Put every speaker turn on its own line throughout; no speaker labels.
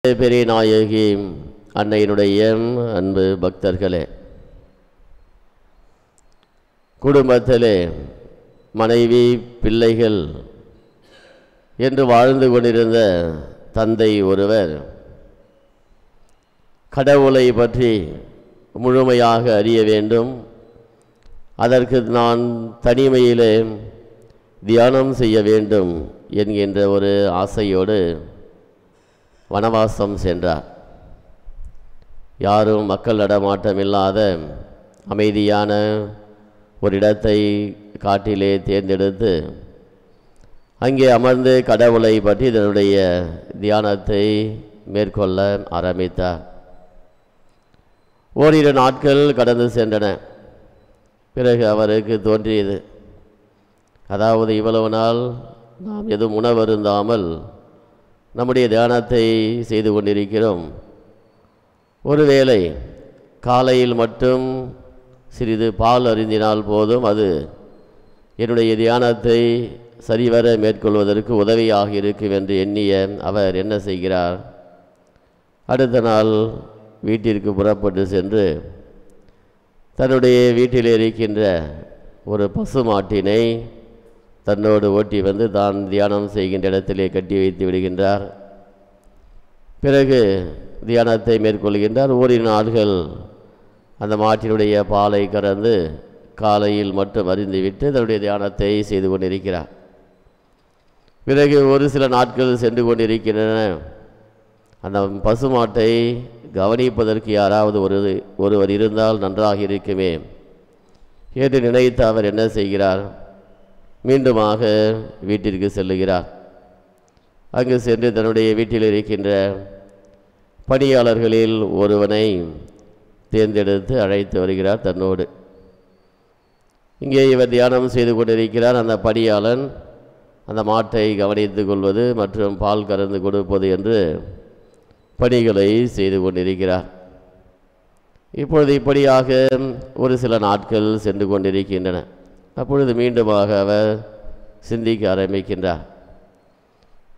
பெரிய நாயகி அன்னையினுடைய அன்பு பக்தர்களே, குடும்பத்திலே மனைவி பிள்ளைகள் என்று வாழ்ந்து கொண்டிருந்த தந்தை ஒருவர் கடவுளை பற்றி முழுமையாக அறிய வேண்டும், அதற்கு நான் தனிமையிலே தியானம் செய்ய வேண்டும் என்கின்ற ஒரு ஆசையோடு வனவாசம் சென்றார். யாரும் மக்கள் நடமாட்டம் இல்லாத அமைதியான ஒரு இடத்தை காட்டிலே தேர்ந்தெடுத்து அங்கே அமர்ந்து கடவுளை பற்றி தன்னுடைய தியானத்தை மேற்கொள்ள ஆரம்பித்தார். ஓரிரு நாட்கள் கடந்து சென்றன. பிறகு அவருக்கு தோன்றியது, அதாவது இவ்வளவு நாள் நாம் எதுவும் உணவருந்தாமல் நம்முடைய தியானத்தை செய்து கொண்டிருக்கிறோம். ஒருவேளை காலையில் மட்டும் சிறிது பால் அருந்தினால் போதும், அது என்னுடைய தியானத்தை சரிவர மேற்கொள்வதற்கு உதவியாக இருக்கும் என்று எண்ணிய அவர் என்ன செய்கிறார், அடுத்த நாள் வீட்டிற்கு புறப்பட்டு சென்று தன்னுடைய வீட்டில் இருக்கின்ற ஒரு பசுமாட்டினை தன்னோடு ஓட்டி வந்து தான் தியானம் செய்கின்ற இடத்திலே கட்டி வைத்து விடுகின்றார். பிறகு தியானத்தை மேற்கொள்கின்றார். ஓரிரு நாட்கள் அந்த மாட்டினுடைய பாலை கறந்து காலையில் மட்டும் அறிந்துவிட்டு தன்னுடைய தியானத்தை செய்து கொண்டிருக்கிறார். பிறகு ஒரு சில நாட்கள் சென்று கொண்டிருக்கின்றன. அந்த பசுமாட்டை கவனிப்பதற்கு யாராவது ஒருவர் இருந்தால் நன்றாக இருக்குமே என்று நினைத்து அவர் என்ன செய்கிறார், மீண்டுமாக வீட்டிற்கு செல்லுகிறார். அங்கு சென்று தன்னுடைய வீட்டில் இருக்கின்ற பணியாளர்களில் ஒருவனை தேர்ந்தெடுத்து அழைத்து வருகிறார் தன்னோடு. இங்கே இவர் தியானம் செய்து கொண்டிருக்கிறார். அந்த பணியாளன் அந்த மாட்டை கவனித்து கொள்வது மற்றும் பால் கறந்து கொடுப்பது என்று பணிகளை செய்து கொண்டிருக்கிறார். இப்பொழுது இப்படியாக ஒரு சில நாட்கள் சென்று கொண்டிருக்கின்றன. அப்பொழுது மீண்டுமாக அவர் சிந்திக்க ஆரம்பிக்கின்றார்.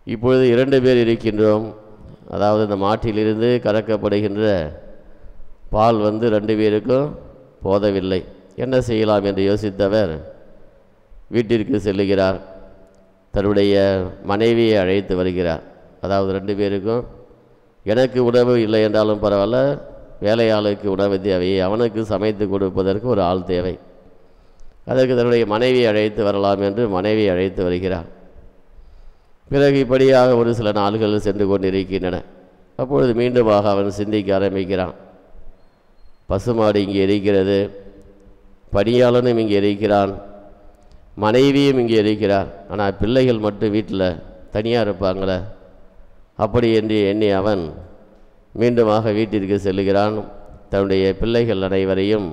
இப்பொழுது 2 பேர் இருக்கின்றோம், அதாவது இந்த மாட்டிலிருந்து கறக்கப்படுகின்ற பால் 2 பேருக்கும் போதவில்லை, என்ன செய்யலாம் என்று யோசித்தவர் வீட்டிற்கு செல்லுகிறார். தன்னுடைய மனைவியை அழைத்து வருகிறார். அதாவது 2 பேருக்கும் எனக்கு உணவு இல்லை என்றாலும் பரவாயில்ல, வேலையாளுக்கு உணவு தேவை, அவனுக்கு சமைத்து கொடுப்பதற்கு ஒரு ஆள் தேவை, அதற்கு தன்னுடைய மனைவியை அழைத்து வரலாம் என்று மனைவியை அழைத்து வருகிறார். பிறகு இப்படியாக ஒரு சில நாள்கள் சென்று கொண்டிருக்கின்றன. அப்பொழுது மீண்டுமாக அவன் சிந்திக்க ஆரம்பிக்கிறான். பசுமாடு இங்கே இருக்கிறது, பணியாளனும் இங்கே இருக்கிறான், மனைவியும் இங்கே இருக்கிறார், ஆனால் பிள்ளைகள் மட்டும் வீட்டில் தனியாக இருப்பாங்களே, அப்படி என்று எண்ணி அவன் மீண்டுமாக வீட்டிற்கு செல்லுகிறான். தன்னுடைய பிள்ளைகள் அனைவரையும்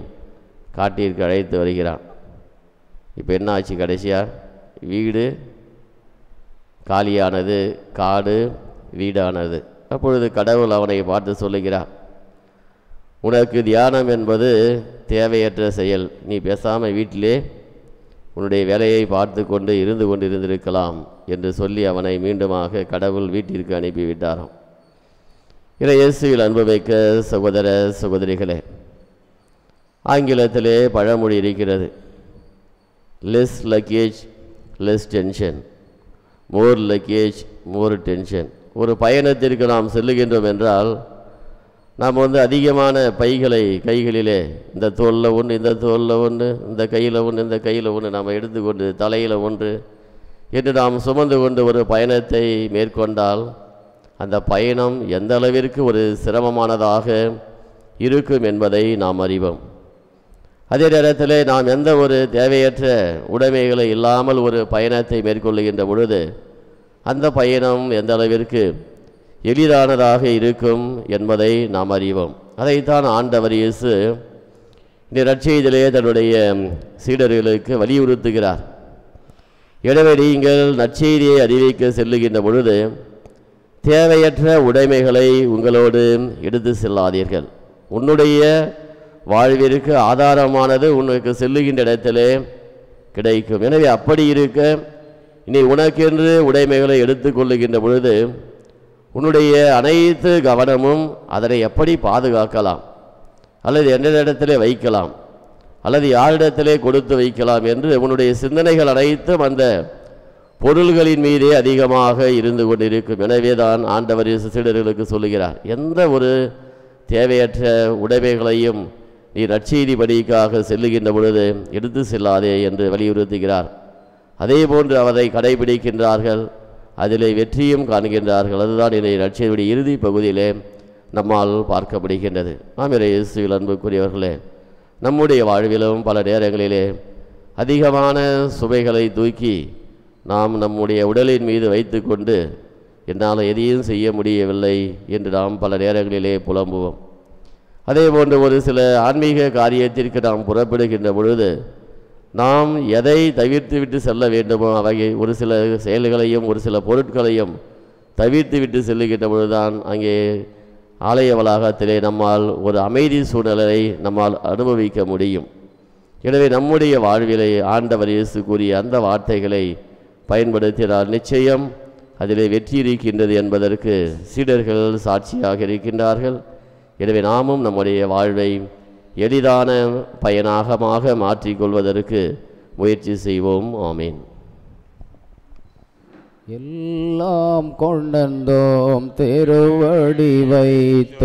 காட்டிற்கு அழைத்து வருகிறான். இப்போ என்ன ஆச்சு, கடைசியாக வீடு காலியானது, காடு வீடானது. அப்பொழுது கடவுள் அவனை பார்த்து சொல்லுகிறார், உனக்கு தியானம் என்பது தேவையற்ற செயல், நீ பேசாமல் வீட்டிலே உன்னுடைய வேலையை பார்த்து கொண்டு இருந்திருக்கலாம் என்று சொல்லி அவனை மீண்டுமாக கடவுள் வீட்டிற்கு அனுப்பிவிட்டாராம். இயேசுவில் அன்புமிக்க சகோதர சகோதரிகளே, ஆங்கிலத்திலே பழமொழி இருக்கிறது, லெஸ் லக்கேஜ் லெஸ் டென்ஷன், மோர் லக்கேஜ் மோர் டென்ஷன். ஒரு பயணத்திற்கு நாம் செல்லுகின்றோம் என்றால் நாம் அதிகமான பைகளை கைகளிலே, இந்த தோளில் ஒன்று, இந்த தோளில் ஒன்று, இந்த கையில் ஒன்று, இந்த கையில் ஒன்று நாம் எடுத்துக்கொண்டு தலையில் ஒன்று என்று நாம் சுமந்து கொண்டு ஒரு பயணத்தை மேற்கொண்டால் அந்த பயணம் எந்த அளவிற்கு ஒரு சிரமமானதாக இருக்கும் என்பதை நாம் அறிவோம். அதே நேரத்தில் நாம் எந்த ஒரு தேவையற்ற உடைமைகளை இல்லாமல் ஒரு பயணத்தை மேற்கொள்ளுகின்ற பொழுது அந்த பயணம் எந்த அளவிற்கு எளிதானதாக இருக்கும் என்பதை நாம் அறிவோம். அதைத்தான் ஆண்டவர் இயேசு இந்த நற்செய்தியிலே தன்னுடைய சீடர்களுக்கு வலியுறுத்துகிறார். எனவே நீங்கள் நற்செய்தியை அறிவிக்க செல்லுகின்ற பொழுது தேவையற்ற உடைமைகளை உங்களோடு எடுத்து செல்லாதீர்கள். உன்னுடைய வாழ்விற்கு ஆதாரமானது உனக்கு செல்லுகின்ற இடத்திலே கிடைக்கும். எனவே அப்படி இருக்க இனி உனக்கென்று உடைமைகளை எடுத்துக்கொள்ளுகின்ற பொழுது உன்னுடைய அனைத்து கவனமும் அதனை எப்படி பாதுகாக்கலாம், அல்லது எந்த இடத்திலே வைக்கலாம், அல்லது யாரிடத்திலே கொடுத்து வைக்கலாம் என்று உன்னுடைய சிந்தனைகள் அனைத்தும் அந்த பொருள்களின் மீதே அதிகமாக இருந்து கொண்டிருக்கும். எனவே தான் ஆண்டவர் சீடர்களுக்கு சொல்லுகிறார், எந்த ஒரு தேவையற்ற உடைமைகளையும் நீ நற்செய்தி பணிக்காக செல்லுகின்ற பொழுது எடுத்து செல்லாதே என்று வலியுறுத்துகிறார். அதே போன்று அவரை கடைபிடிக்கின்றார்கள், அதிலே வெற்றியும் காண்கின்றார்கள். அதுதான் இன்றைய நற்செய்தியுடைய இறுதி பகுதியிலே நம்மால் பார்க்க முடிகின்றது. இயேசுவில் அன்புக்குரியவர்களே, நம்முடைய வாழ்விலும் பல நேரங்களிலே அதிகமான சுமைகளை தூக்கி நாம் நம்முடைய உடலின் மீது வைத்து கொண்டு என்னால் எதையும் செய்ய முடியவில்லை என்று நாம் பல நேரங்களிலே புலம்புவோம். அதே போன்று ஒரு சில ஆன்மீக காரியத்திற்கு நாம் புறப்படுகின்ற பொழுது நாம் எதை தவிர்த்து விட்டு செல்ல வேண்டுமோ அவை ஒரு சில செயல்களையும் ஒரு சில பொருட்களையும் தவிர்த்து விட்டு செல்லுகின்ற பொழுதுதான் அங்கே ஆலய வளாகத்திலே நம்மால் ஒரு அமைதி சூழ்நிலையை நம்மால் அனுபவிக்க முடியும். எனவே நம்முடைய வாழ்விலே ஆண்டவர் இயேசு கூறிய அந்த வார்த்தைகளை பயன்படுத்தினால் நிச்சயம் அதிலே வெற்றி இருக்கின்றது என்பதற்கு சீடர்கள் சாட்சியாக இருக்கின்றார்கள். எனவே நாமும் நம்முடைய வாழ்வை எளிதான பயனாகமாக மாற்றிக்கொள்வதற்கு முயற்சி செய்வோம். ஆமீன்.
எல்லாம் கொண்டோம் திருவடி வைத்து